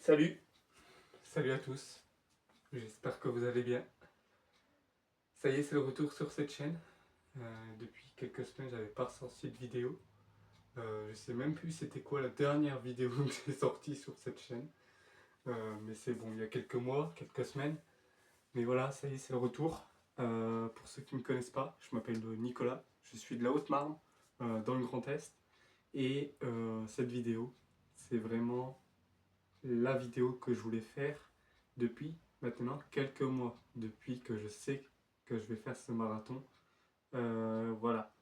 Salut, salut à tous, j'espère que vous allez bien. Ça y est, c'est le retour sur cette chaîne. Depuis quelques semaines, j'avais pas sorti de vidéo. Je sais même plus c'était quoi la dernière vidéo que j'ai sortie sur cette chaîne. Mais c'est bon, il y a quelques mois, quelques semaines. Mais voilà, ça y est, c'est le retour. Pour ceux qui ne me connaissent pas, je m'appelle Nicolas, je suis de la Haute-Marne, dans le Grand Est. Et cette vidéo, c'est vraiment la vidéo que je voulais faire depuis maintenant quelques mois, depuis que je sais que je vais faire ce marathon. Voilà.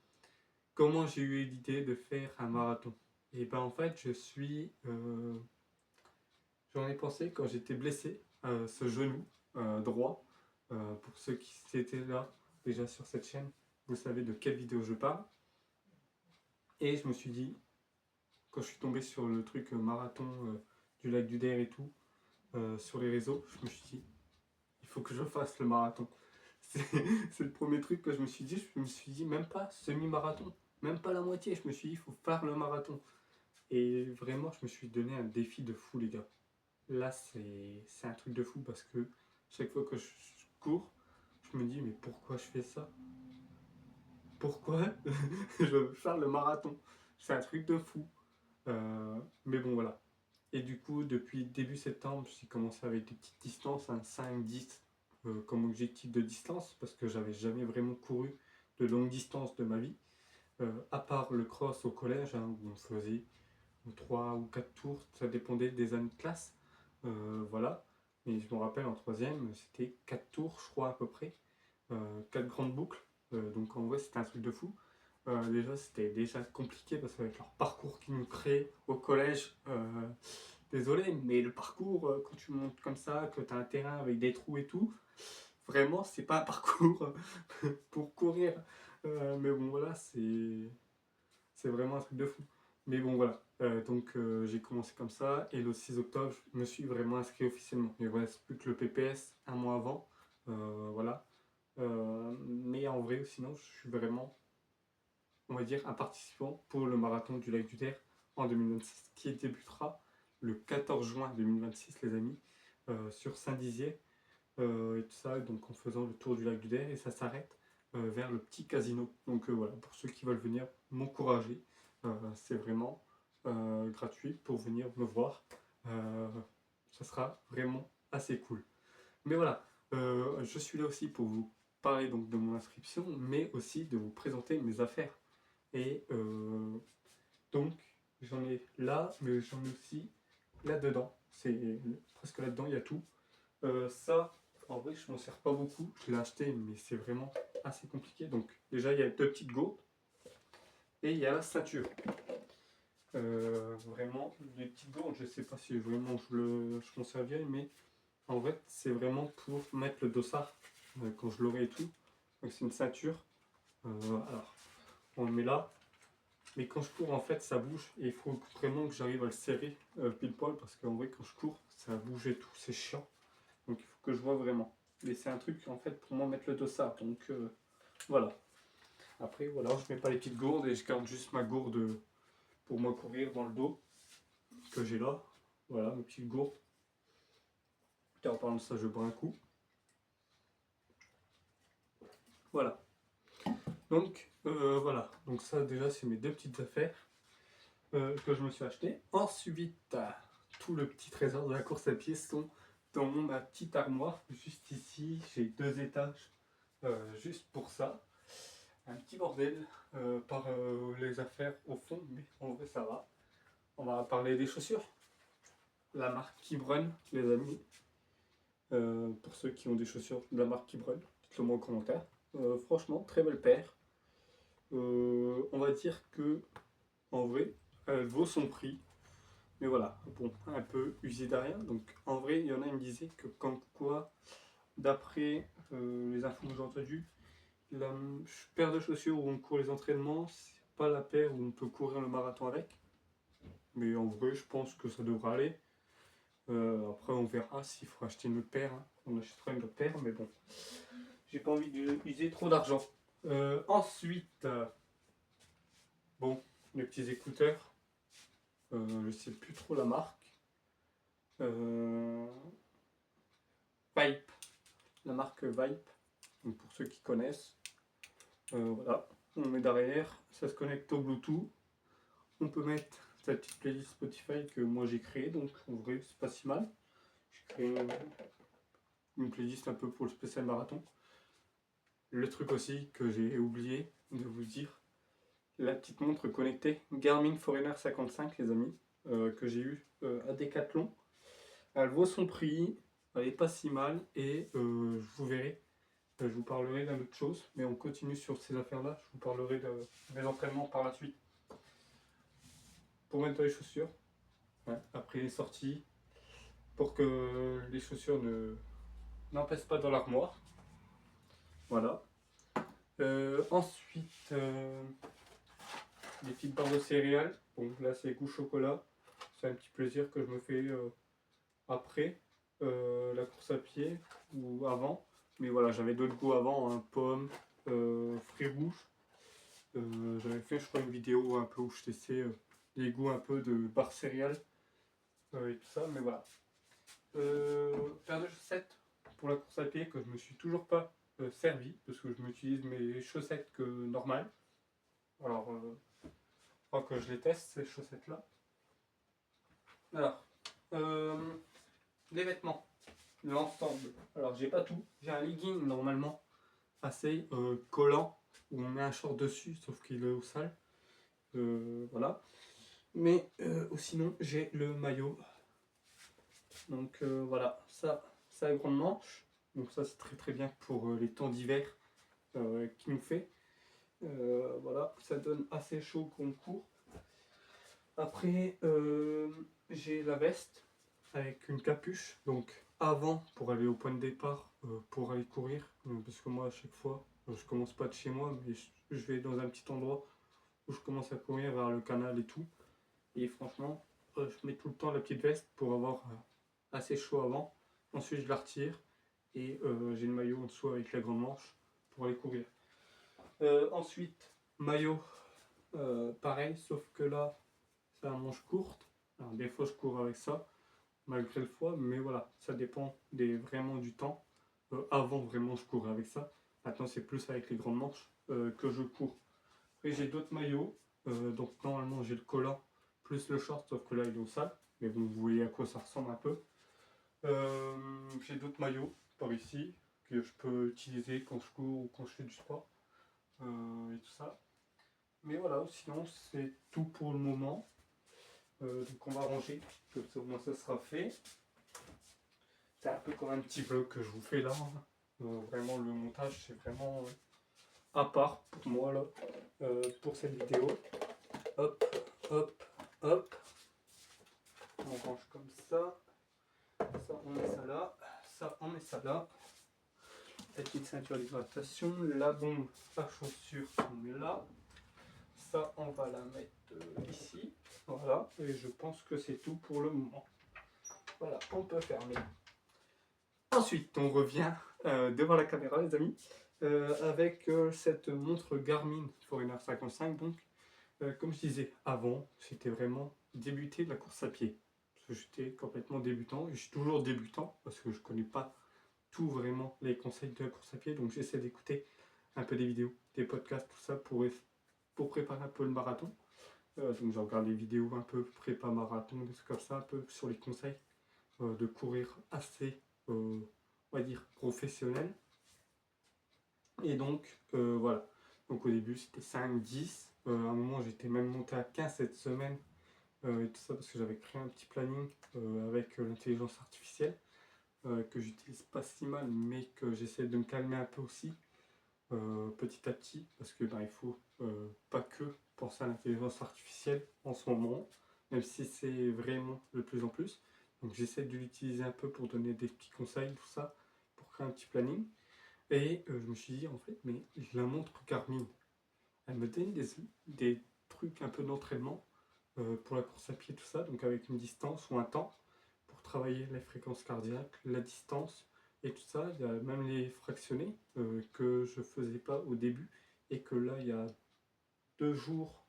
Comment j'ai eu l'idée de faire un marathon? Et ben en fait, j'en ai pensé quand j'étais blessé, ce genou droit. Pour ceux qui étaient là déjà sur cette chaîne, vous savez de quelle vidéo je parle. Et je me suis dit, quand je suis tombé sur le truc marathon du lac du Der et tout, sur les réseaux, je me suis dit, il faut que je fasse le marathon. C'est c'est le premier truc que je me suis dit. Je me suis dit, même pas semi-marathon, même pas la moitié. Je me suis dit, il faut faire le marathon. Et vraiment, je me suis donné un défi de fou, les gars. Là, c'est un truc de fou parce que chaque fois que je cours, je me dis, mais pourquoi je fais ça? Pourquoi je veux faire le marathon? C'est un truc de fou. Mais bon, voilà. Et du coup, depuis début septembre, j'ai commencé avec des petites distances, un 5-10 comme objectif de distance, parce que j'avais jamais vraiment couru de longue distance de ma vie, à part le cross au collège, hein, où on faisait 3 ou 4 tours, ça dépendait des années de classe. Voilà. Mais je me rappelle en troisième, c'était 4 tours, je crois, à peu près, 4 grandes boucles. Donc en vrai, c'était un truc de fou. Déjà, c'était déjà compliqué parce qu'avec leur parcours qu'ils nous créaient au collège, désolé, mais le parcours, quand tu montes comme ça, que tu as un terrain avec des trous et tout, vraiment, c'est pas un parcours pour courir. Mais bon, voilà, c'est vraiment un truc de fou. Mais bon, voilà. Donc, j'ai commencé comme ça, et le 6 octobre, je me suis vraiment inscrit officiellement. Il ne reste plus que le PPS un mois avant. Voilà. Mais en vrai, sinon, je suis vraiment, on va dire, un participant pour le marathon du lac du Der en 2026, qui débutera le 14 juin 2026, les amis, sur Saint-Dizier, et tout ça, donc en faisant le tour du lac du Der, et ça s'arrête vers le petit casino. Donc voilà, pour ceux qui veulent venir m'encourager, c'est vraiment gratuit pour venir me voir. Euh, Ça sera vraiment assez cool. Mais voilà, je suis là aussi pour vous parler donc de mon inscription, mais aussi de vous présenter mes affaires. Et donc, j'en ai là, mais j'en ai aussi là-dedans. C'est presque là-dedans, il y a tout. Ça, en vrai, je m'en sers pas beaucoup. Je l'ai acheté, mais c'est vraiment assez compliqué. Donc, déjà, il y a deux petites gourdes et il y a la ceinture. Vraiment, les petites gourdes, je sais pas si vraiment je m'en servirai, mais en fait, c'est vraiment pour mettre le dossard quand je l'aurai et tout. Donc, c'est une ceinture. Alors, on le met là. Mais quand je cours, en fait, ça bouge et il faut vraiment que j'arrive à le serrer pile poil parce qu'en vrai, quand je cours, ça bouge et tout, c'est chiant. Donc, il faut que je vois vraiment. Mais c'est un truc, en fait, pour moi, mettre le dossard. Donc, voilà. Après, voilà, je mets pas les petites gourdes et je garde juste ma gourde pour moi courir dans le dos que j'ai là. Voilà, mes petites gourdes. Et en parlant de ça, je bois un coup. Voilà. Donc, voilà. Donc, ça, déjà, c'est mes deux petites affaires que je me suis acheté. Ensuite, tout le petit trésor de la course à pied sont dans ma petite armoire, juste ici. J'ai 2 étages juste pour ça. Un petit bordel par les affaires au fond, mais en vrai ça va. On va parler des chaussures. La marque Kibrun, les amis. Pour ceux qui ont des chaussures de la marque Kibrun, dites-le moi en commentaire. Franchement, très belle paire. On va dire que en vrai, elle vaut son prix. Mais voilà, bon, un peu usé derrière. Donc en vrai, il y en a qui me disaient que comme quoi, d'après les infos que j'ai entendues, la paire de chaussures où on court les entraînements, c'est pas la paire où on peut courir le marathon avec. Mais en vrai, je pense que ça devrait aller. Après, on verra s'il faut acheter une autre paire, hein. On achètera une autre paire, mais bon, j'ai pas envie d'user trop d'argent. Ensuite, bon, les petits écouteurs. Je sais plus trop la marque. Vipe, la marque Vipe, donc pour ceux qui connaissent. Voilà, on met derrière, ça se connecte au Bluetooth. On peut mettre sa petite playlist Spotify que moi j'ai créée, donc en vrai c'est pas si mal. J'ai créé une playlist un peu pour le spécial marathon. Le truc aussi que j'ai oublié de vous dire, la petite montre connectée Garmin Forerunner 55 les amis, que j'ai eu à Decathlon. Elle vaut son prix, elle est pas si mal et vous verrez, je vous parlerai d'une autre chose, mais on continue sur ces affaires-là, je vous parlerai de mes entraînements par la suite. Pour mettre dans les chaussures, ouais, après les sorties, pour que les chaussures n'empêchent pas dans l'armoire. Voilà. Ensuite, des petites barres de céréales. Bon, là c'est goût chocolat. C'est un petit plaisir que je me fais après la course à pied ou avant. Mais voilà, j'avais d'autres goûts avant, hein, pommes, fruits rouges. J'avais fait, je crois, une vidéo un peu où je testais les goûts un peu de barres céréales et tout ça. Mais voilà. Paire de chaussettes pour la course à pied que je me suis toujours pas servi parce que je m'utilise mes chaussettes que normales. Alors, je crois que je les teste ces chaussettes là. Alors, les vêtements, l'ensemble. Alors, j'ai pas tout. J'ai un legging normalement assez collant où on met un short dessus, sauf qu'il est au sale. Voilà. Mais sinon, j'ai le maillot. Donc voilà, ça a grande manche. Donc ça c'est très très bien pour les temps d'hiver qui nous fait. Voilà, ça donne assez chaud quand on court. Après, j'ai la veste avec une capuche. Donc avant, pour aller au point de départ, pour aller courir. Parce que moi à chaque fois, je commence pas de chez moi, mais je vais dans un petit endroit où je commence à courir vers le canal et tout. Et franchement, je mets tout le temps la petite veste pour avoir assez chaud avant. Ensuite, je la retire et j'ai le maillot en dessous avec la grande manche pour aller courir. Ensuite, maillot, pareil, sauf que là, c'est un manche courte. Alors, des fois, je cours avec ça, malgré le froid, mais voilà, ça dépend vraiment du temps. Avant, vraiment, je courais avec ça. Maintenant, c'est plus avec les grandes manches que je cours. Après, j'ai d'autres maillots. Donc, normalement, j'ai le collant plus le short, sauf que là, il est au sale. Mais bon, vous voyez à quoi ça ressemble un peu. J'ai d'autres maillots par ici que je peux utiliser quand je cours ou quand je fais du sport et tout ça. Mais voilà, sinon c'est tout pour le moment. Donc on va ranger, comme ça au moins ça sera fait. C'est un peu comme un petit vlog que je vous fais là. Vraiment le montage c'est vraiment à part pour moi là, pour cette vidéo. Hop, hop, hop. On range comme ça. Ça on met ça là. Ça on met ça là. La petite ceinture d'hydratation, la bombe à chaussures, on met là. Ça, on va la mettre ici. Voilà, et je pense que c'est tout pour le moment. Voilà, on peut fermer. Ensuite, on revient devant la caméra, les amis, avec cette montre Garmin Forerunner 55. Donc, comme je disais avant, c'était vraiment débuter la course à pied. Parce que j'étais complètement débutant, et je suis toujours débutant, parce que je ne connais pas tout vraiment les conseils de la course à pied, donc j'essaie d'écouter un peu des vidéos, des podcasts, tout ça pour préparer un peu le marathon. Donc je regarde des vidéos un peu prépa marathon, des trucs comme ça, un peu sur les conseils de courir assez, on va dire, professionnel. Et donc voilà, donc au début c'était 5, 10, à un moment j'étais même monté à 15 cette semaine, et tout ça parce que j'avais créé un petit planning avec l'intelligence artificielle. Que j'utilise pas si mal, mais que j'essaie de me calmer un peu aussi, petit à petit, parce que il faut pas que penser à l'intelligence artificielle en ce moment, même si c'est vraiment de plus en plus. Donc j'essaie de l'utiliser un peu pour donner des petits conseils, tout ça, pour créer un petit planning. Et je me suis dit, en fait, mais la montre Garmin, elle me donne des trucs un peu d'entraînement pour la course à pied, tout ça, donc avec une distance ou un temps pour travailler les fréquences cardiaques, la distance et tout ça. Il y a même les fractionnés que je faisais pas au début et que là, il y a 2 jours,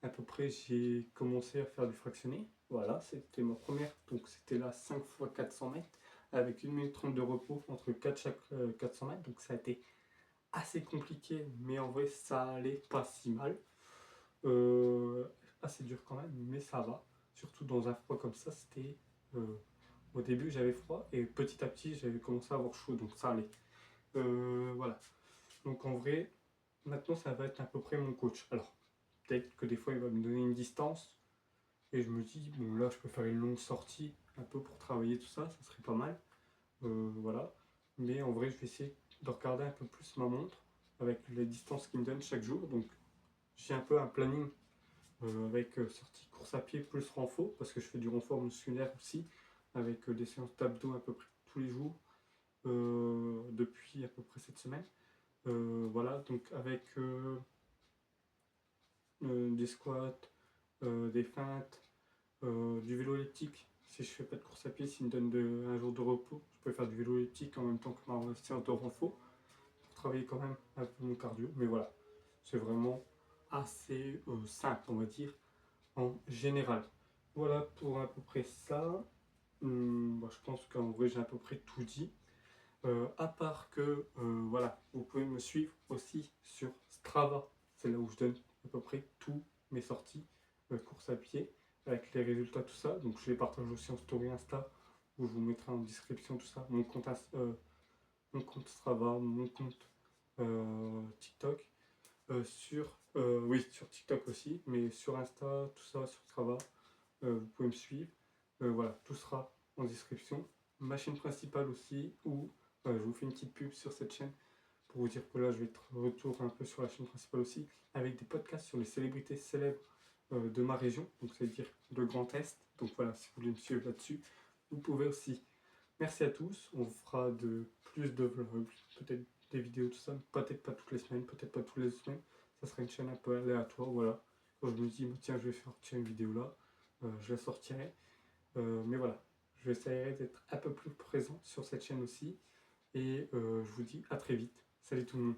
à peu près j'ai commencé à faire du fractionné. Voilà, c'était ma première, donc c'était là 5 fois 400 mètres avec 1 minute 30 de repos entre 4 chaque 400 mètres, donc ça a été assez compliqué, mais en vrai ça allait pas si mal. Assez dur quand même, mais ça va. Surtout dans un froid comme ça, c'était... au début j'avais froid et petit à petit j'avais commencé à avoir chaud, donc ça allait. Voilà. Donc en vrai, maintenant ça va être à peu près mon coach. Alors, peut-être que des fois il va me donner une distance et je me dis, bon là je peux faire une longue sortie un peu pour travailler tout ça, ça serait pas mal. Voilà. Mais en vrai, je vais essayer de regarder un peu plus ma montre avec les distances qu'il me donne chaque jour. Donc j'ai un peu un planning avec sortie course à pied plus renfort, parce que je fais du renfort musculaire aussi, avec des séances d'abdos à peu près tous les jours, depuis à peu près cette semaine. Voilà, donc avec des squats, des feintes, du vélo elliptique. Si je fais pas de course à pied, s'il me donne un jour de repos, je peux faire du vélo elliptique en même temps que ma séance de renfort, pour travailler quand même un peu mon cardio. Mais voilà, c'est vraiment assez simple, on va dire, en général. Voilà pour à peu près ça. Bah, je pense qu'en vrai j'ai à peu près tout dit. À part que voilà, vous pouvez me suivre aussi sur Strava. C'est là où je donne à peu près tous mes sorties course à pied avec les résultats, tout ça. Donc je les partage aussi en story Insta où je vous mettrai en description tout ça. Mon compte Strava, mon compte TikTok. Oui, sur TikTok aussi, mais sur Insta, tout ça, sur Strava, vous pouvez me suivre. Voilà, tout sera en description. Ma chaîne principale aussi, où je vous fais une petite pub sur cette chaîne pour vous dire que là, je vais être retour un peu sur la chaîne principale aussi, avec des podcasts sur les célébrités célèbres de ma région, donc c'est-à-dire le Grand Est. Donc voilà, si vous voulez me suivre là-dessus, vous pouvez aussi. Merci à tous. On fera plus de vlogs, peut-être des vidéos, tout ça. Peut-être pas toutes les semaines, peut-être pas toutes les semaines. Ça sera une chaîne un peu aléatoire, voilà. Quand je me dis, tiens, je vais faire une vidéo là, je la sortirai. Mais voilà, j'essaierai d'être un peu plus présent sur cette chaîne aussi. Et je vous dis à très vite. Salut tout le monde.